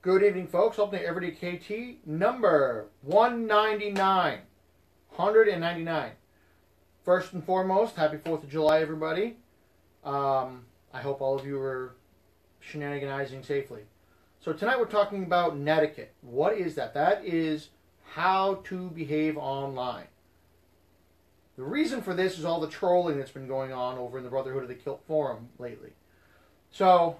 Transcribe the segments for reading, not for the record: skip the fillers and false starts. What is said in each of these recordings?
Good evening, folks. Welcome to Everyday KT number 199. 199. First and foremost, happy 4th of July, everybody. I hope all of you are shenaniganizing safely. So tonight we're talking about netiquette. What is that? That is how to behave online. The reason for this is all the trolling that's been going on over in the Brotherhood of the Kilt forum lately. So,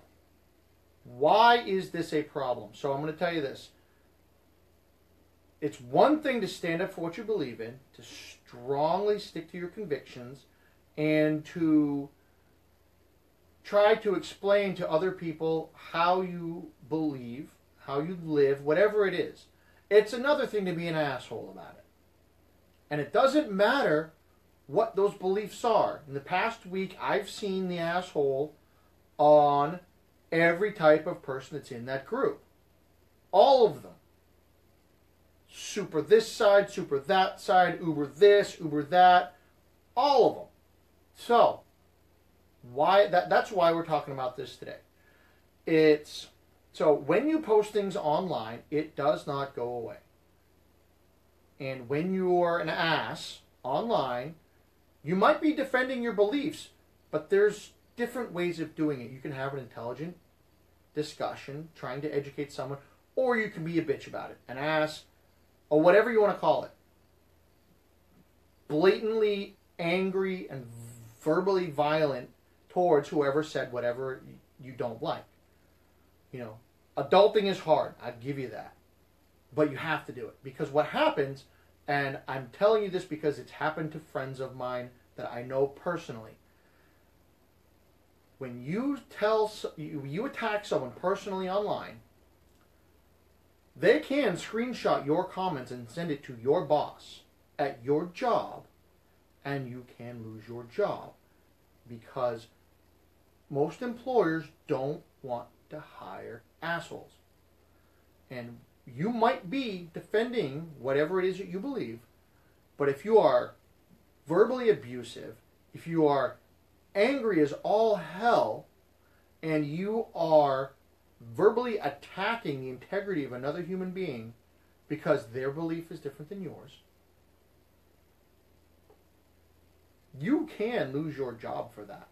why is this a problem? So I'm going to tell you this. It's one thing to stand up for what you believe in, to strongly stick to your convictions, and to try to explain to other people how you believe, how you live, whatever it is. It's another thing to be an asshole about it. And it doesn't matter what those beliefs are. In the past week, I've seen the asshole on every type of person that's in that group. All of them. Super this side, super that side, Uber this, Uber that. All of them. So, that's why we're talking about this today. So when you post things online, it does not go away. And when you're an ass online, you might be defending your beliefs, but there's different ways of doing it. You can have an intelligent discussion, trying to educate someone, or you can be a bitch about it, an ass, or whatever you want to call it. Blatantly angry and verbally violent towards whoever said whatever you don't like. You know, adulting is hard, I give you that. But you have to do it. Because what happens, and I'm telling you this because it's happened to friends of mine that I know personally. When you attack someone personally online, they can screenshot your comments and send it to your boss at your job, and you can lose your job because most employers don't want to hire assholes. And you might be defending whatever it is that you believe, but if you are verbally abusive, if you are angry as all hell, and you are verbally attacking the integrity of another human being because their belief is different than yours, you can lose your job for that.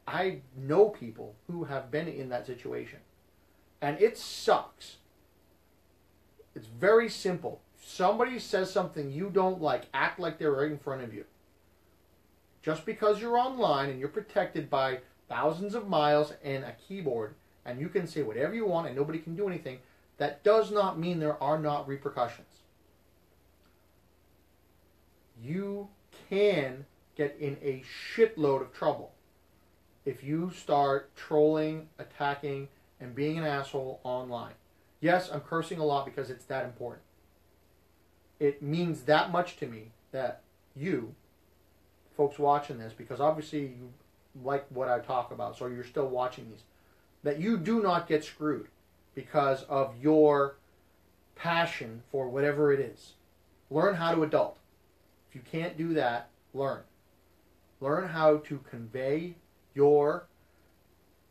I know people who have been in that situation, and it sucks. It's very simple. If somebody says something you don't like, act like they're right in front of you. Just because you're online and you're protected by thousands of miles and a keyboard, and you can say whatever you want and nobody can do anything, that does not mean there are not repercussions. You can get in a shitload of trouble if you start trolling, attacking, and being an asshole online. Yes, I'm cursing a lot because it's that important. It means that much to me that you, folks watching this, because obviously you like what I talk about, so you're still watching these, that you do not get screwed because of your passion for whatever it is. Learn how to adult. If you can't do that, learn. Learn how to convey your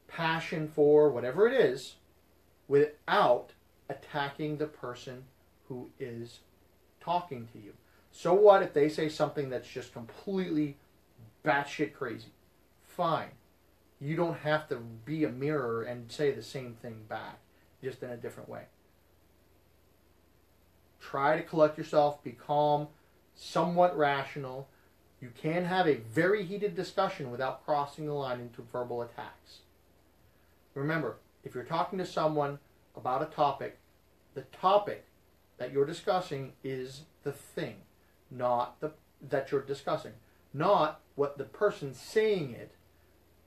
passion for whatever it is without attacking the person who is talking to you. So what if they say something that's just completely batshit crazy? Fine. You don't have to be a mirror and say the same thing back, just in a different way. Try to collect yourself, be calm, somewhat rational. You can have a very heated discussion without crossing the line into verbal attacks. Remember, if you're talking to someone about a topic, the topic that you're discussing is the thing. Not that you're discussing. Not what the person saying it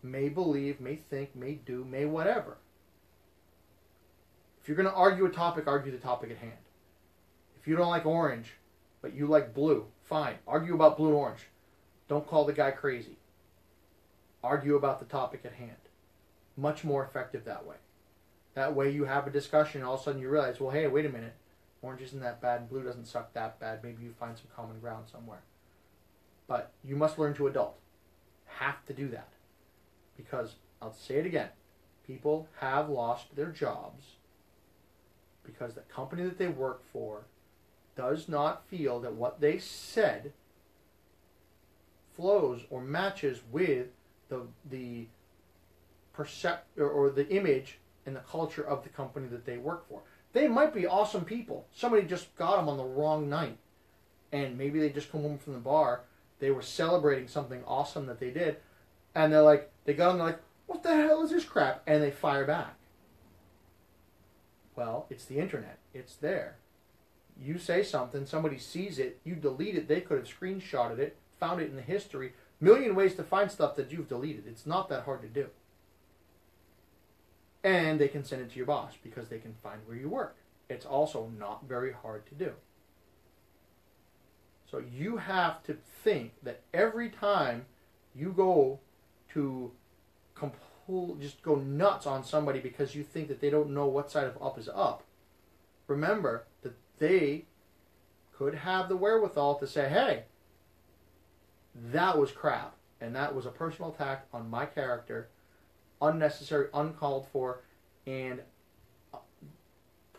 may believe, may think, may do, may whatever. If you're going to argue a topic, argue the topic at hand. If you don't like orange, but you like blue, fine. Argue about blue and orange. Don't call the guy crazy. Argue about the topic at hand. Much more effective that way. That way you have a discussion and all of a sudden you realize, well, hey, wait a minute. Orange isn't that bad and blue doesn't suck that bad. Maybe you find some common ground somewhere. But you must learn to adult. Have to do that. Because, I'll say it again, people have lost their jobs because the company that they work for does not feel that what they said flows or matches with the or the image and the culture of the company that they work for. They might be awesome people. Somebody just got them on the wrong night, and maybe they just come home from the bar. They were celebrating something awesome that they did, and they're like, they got them, they're like, what the hell is this crap? And they fire back. Well, it's the internet. It's there. You say something, somebody sees it, you delete it. They could have screenshotted it, found it in the history. Million ways to find stuff that you've deleted. It's not that hard to do. And they can send it to your boss because they can find where you work. It's also not very hard to do. So you have to think that every time you go to just go nuts on somebody because you think that they don't know what side of up is up, remember that they could have the wherewithal to say, hey, that was crap, and that was a personal attack on my character, unnecessary, uncalled for, and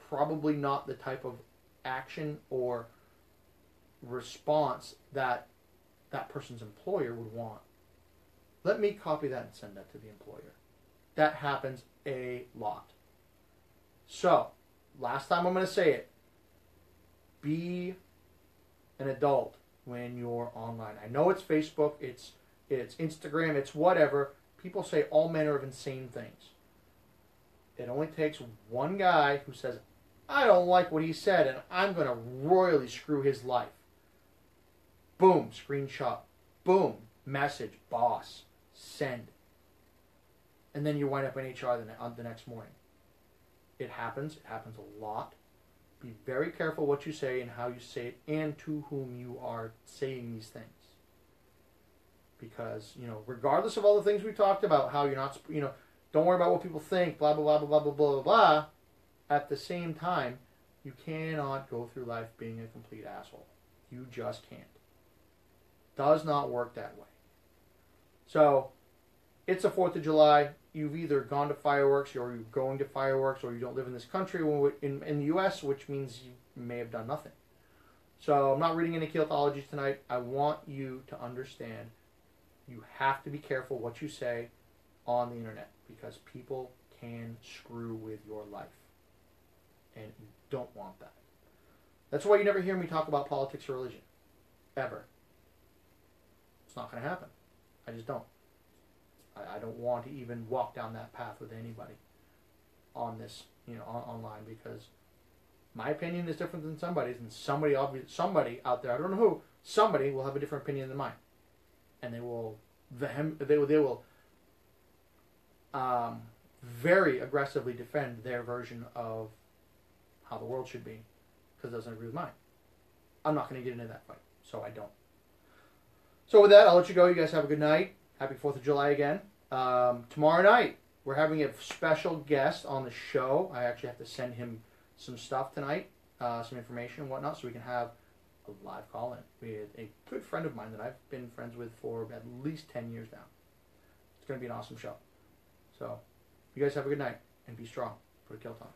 probably not the type of action or response that that person's employer would want. Let me copy that and send that to the employer. That happens a lot. So, last time I'm going to say it. Be an adult when you're online. I know it's Facebook, it's Instagram, it's whatever. People say all manner of insane things. It only takes one guy who says, I don't like what he said and I'm going to royally screw his life. Boom, screenshot. Boom, message, boss, send. And then you wind up in HR the next morning. It happens a lot. Be very careful what you say and how you say it and to whom you are saying these things. Because, regardless of all the things we talked about, how you're not, don't worry about what people think, blah, blah, blah, blah, blah, blah, blah, blah. At the same time, you cannot go through life being a complete asshole. You just can't. Does not work that way. So, it's the 4th of July. You've either gone to fireworks, or you're going to fireworks, or you don't live in this country in the U.S., which means you may have done nothing. So, I'm not reading any Kiltologies tonight. I want you to understand you have to be careful what you say on the internet because people can screw with your life. And you don't want that. That's why you never hear me talk about politics or religion. Ever. It's not going to happen. I just don't. I don't want to even walk down that path with anybody on this, online, because my opinion is different than somebody's, and somebody out there, I don't know who, somebody will have a different opinion than mine, and they will very aggressively defend their version of how the world should be because it doesn't agree with mine. I'm not going to get into that fight, so I don't. So with that, I'll let you go. You guys have a good night. Happy 4th of July again. Tomorrow night, we're having a special guest on the show. I actually have to send him some stuff tonight, some information and whatnot, so we can have a live call-in with a good friend of mine that I've been friends with for at least 10 years now. It's going to be an awesome show. So, you guys have a good night, and be strong. Put a kilt on.